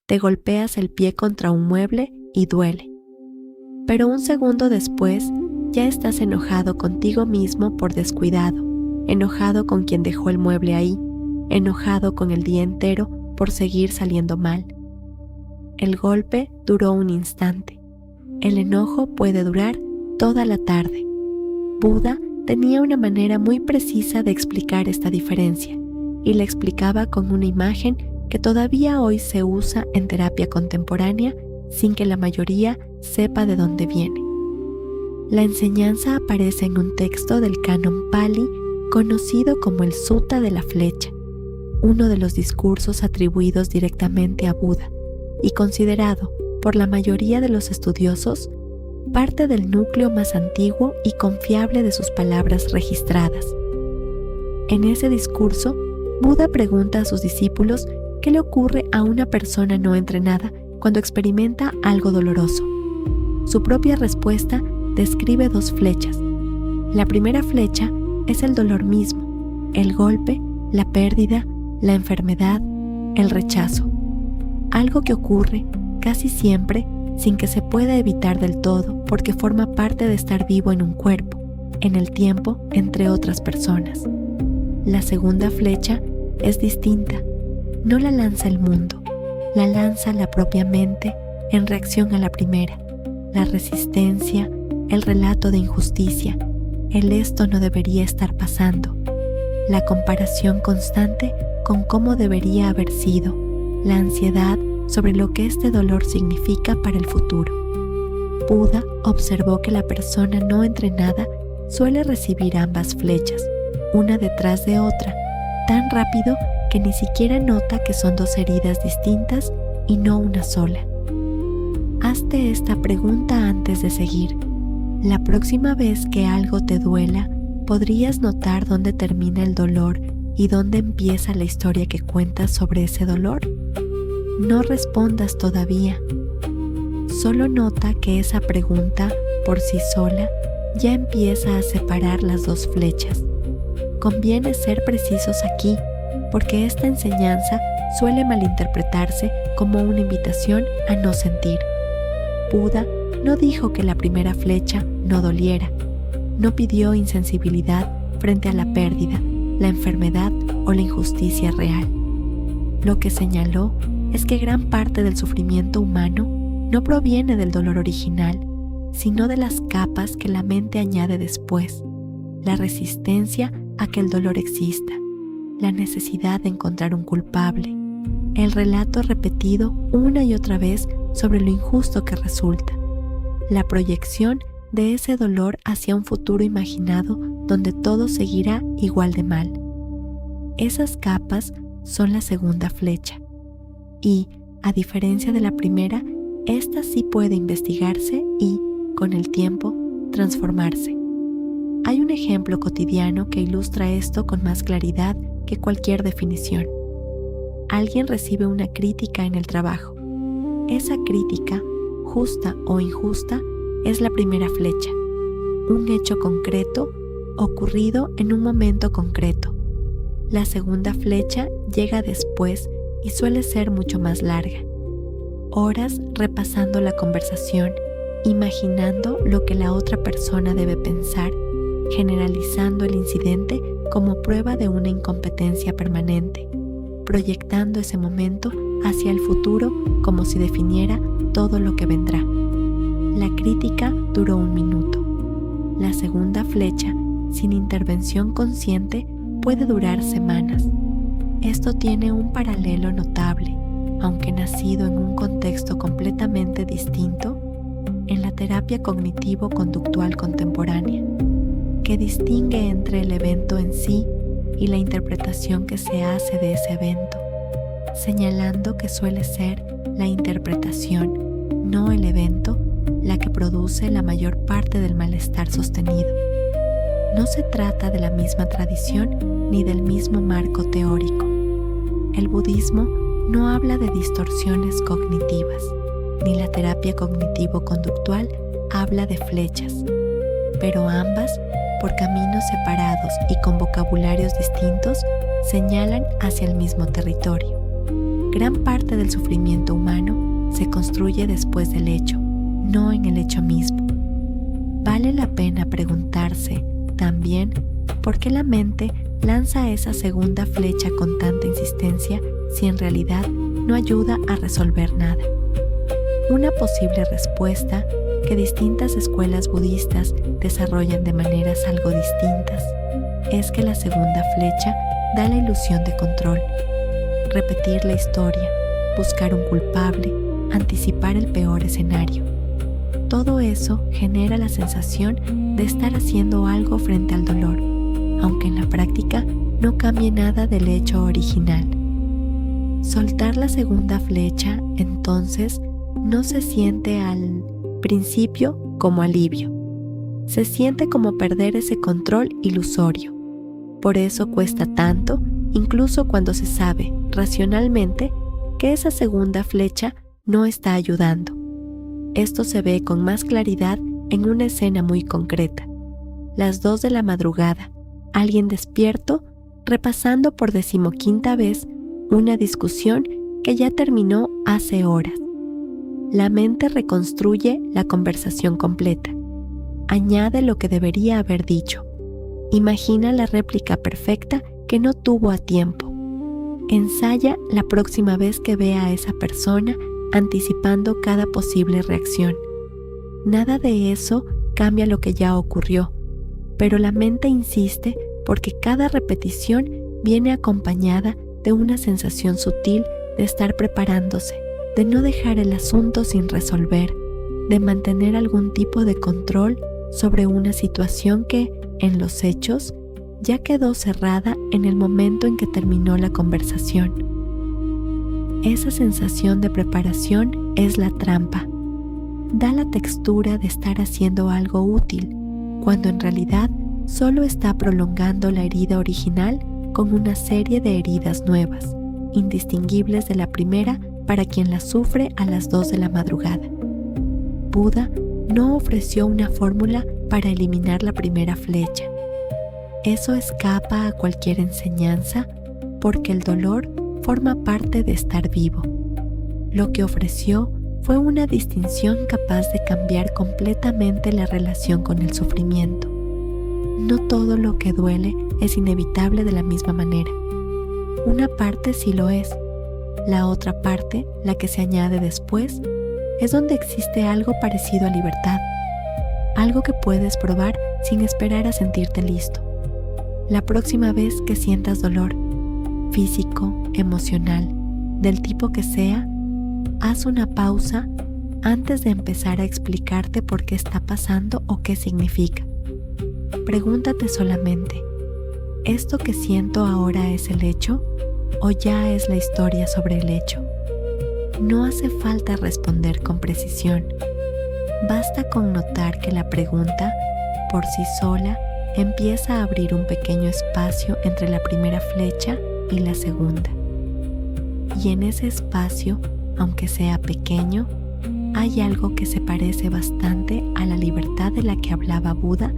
te golpeas el pie contra un mueble y duele. Pero un segundo después, ya estás enojado contigo mismo por descuidado, enojado con quien dejó el mueble ahí, enojado con el día entero por seguir saliendo mal. El golpe duró un instante. El enojo puede durar toda la tarde. Buda tenía una manera muy precisa de explicar esta diferencia y la explicaba con una imagen que todavía hoy se usa en terapia contemporánea sin que la mayoría sepa de dónde viene. La enseñanza aparece en un texto del canon Pali conocido como el Sutta de la Flecha, uno de los discursos atribuidos directamente a Buda y considerado por la mayoría de los estudiosos parte del núcleo más antiguo y confiable de sus palabras registradas. En ese discurso, Buda pregunta a sus discípulos qué le ocurre a una persona no entrenada cuando experimenta algo doloroso. Su propia respuesta describe 2 flechas. La primera flecha es el dolor mismo, el golpe, la pérdida, la enfermedad, el rechazo. Algo que ocurre casi siempre sin que se pueda evitar del todo porque forma parte de estar vivo en un cuerpo, en el tiempo, entre otras personas. La segunda flecha es distinta. No la lanza el mundo, la lanza la propia mente en reacción a la primera. La resistencia, el relato de injusticia, el esto no debería estar pasando, la comparación constante con cómo debería haber sido, la ansiedad sobre lo que este dolor significa para el futuro. Buda observó que la persona no entrenada suele recibir ambas flechas, una detrás de otra, tan rápido que ni siquiera nota que son 2 heridas distintas y no una sola. Hazte esta pregunta antes de seguir. La próxima vez que algo te duela, ¿podrías notar dónde termina el dolor y dónde empieza la historia que cuentas sobre ese dolor? No respondas todavía. Solo nota que esa pregunta, por sí sola, ya empieza a separar las 2 flechas. Conviene ser precisos aquí, porque esta enseñanza suele malinterpretarse como una invitación a no sentir. Buda no dijo que la primera flecha no doliera, no pidió insensibilidad frente a la pérdida, la enfermedad o la injusticia real. Lo que señaló es que gran parte del sufrimiento humano no proviene del dolor original, sino de las capas que la mente añade después, la resistencia a que el dolor exista, la necesidad de encontrar un culpable, el relato repetido una y otra vez sobre lo injusto que resulta, la proyección de ese dolor hacia un futuro imaginado donde todo seguirá igual de mal. Esas capas son la segunda flecha y, a diferencia de la primera, esta sí puede investigarse y, con el tiempo, transformarse. Hay un ejemplo cotidiano que ilustra esto con más claridad que cualquier definición. Alguien recibe una crítica en el trabajo. Esa crítica, justa o injusta, es la primera flecha, un hecho concreto ocurrido en un momento concreto. La segunda flecha llega después y suele ser mucho más larga. Horas repasando la conversación, imaginando lo que la otra persona debe pensar, generalizando el incidente como prueba de una incompetencia permanente, proyectando ese momento hacia el futuro como si definiera todo lo que vendrá. La crítica duró 1 minuto. La segunda flecha, sin intervención consciente, puede durar semanas. Esto tiene un paralelo notable, aunque nacido en un contexto completamente distinto, en la terapia cognitivo-conductual contemporánea, que distingue entre el evento en sí y la interpretación que se hace de ese evento, señalando que suele ser la interpretación, no el evento, la que produce la mayor parte del malestar sostenido. No se trata de la misma tradición ni del mismo marco teórico. El budismo no habla de distorsiones cognitivas, ni la terapia cognitivo-conductual habla de flechas, pero ambas, por caminos separados y con vocabularios distintos, señalan hacia el mismo territorio. Gran parte del sufrimiento humano se construye después del hecho, no en el hecho mismo. Vale la pena preguntarse también por qué la mente lanza esa segunda flecha con tanta insistencia si en realidad no ayuda a resolver nada. Una posible respuesta que distintas escuelas budistas desarrollan de maneras algo distintas es que la segunda flecha da la ilusión de control. Repetir la historia, buscar un culpable, anticipar el peor escenario. Todo eso genera la sensación de estar haciendo algo frente al dolor, aunque en la práctica no cambie nada del hecho original. Soltar la segunda flecha, entonces, no se siente al principio como alivio. Se siente como perder ese control ilusorio. Por eso cuesta tanto, incluso cuando se sabe racionalmente que esa segunda flecha no está ayudando. Esto se ve con más claridad en una escena muy concreta. Las 2 de la madrugada, alguien despierto, repasando por 15ª vez una discusión que ya terminó hace horas. La mente reconstruye la conversación completa. Añade lo que debería haber dicho. Imagina la réplica perfecta que no tuvo a tiempo. Ensaya la próxima vez que vea a esa persona anticipando cada posible reacción. Nada de eso cambia lo que ya ocurrió, pero la mente insiste porque cada repetición viene acompañada de una sensación sutil de estar preparándose, de no dejar el asunto sin resolver, de mantener algún tipo de control sobre una situación que, en los hechos, ya quedó cerrada en el momento en que terminó la conversación. Esa sensación de preparación es la trampa. Da la textura de estar haciendo algo útil, cuando en realidad solo está prolongando la herida original con una serie de heridas nuevas, indistinguibles de la primera para quien la sufre a las 2 de la madrugada. Buda no ofreció una fórmula para eliminar la primera flecha. Eso escapa a cualquier enseñanza porque el dolor forma parte de estar vivo. Lo que ofreció fue una distinción capaz de cambiar completamente la relación con el sufrimiento. No todo lo que duele es inevitable de la misma manera. Una parte sí lo es. La otra parte, la que se añade después, es donde existe algo parecido a libertad. Algo que puedes probar sin esperar a sentirte listo. La próxima vez que sientas dolor, físico, emocional, del tipo que sea, haz una pausa antes de empezar a explicarte por qué está pasando o qué significa. Pregúntate solamente, ¿esto que siento ahora es el hecho o ya es la historia sobre el hecho? No hace falta responder con precisión. Basta con notar que la pregunta, por sí sola, empieza a abrir un pequeño espacio entre la primera flecha y la segunda. Y en ese espacio, aunque sea pequeño, hay algo que se parece bastante a la libertad de la que hablaba Buda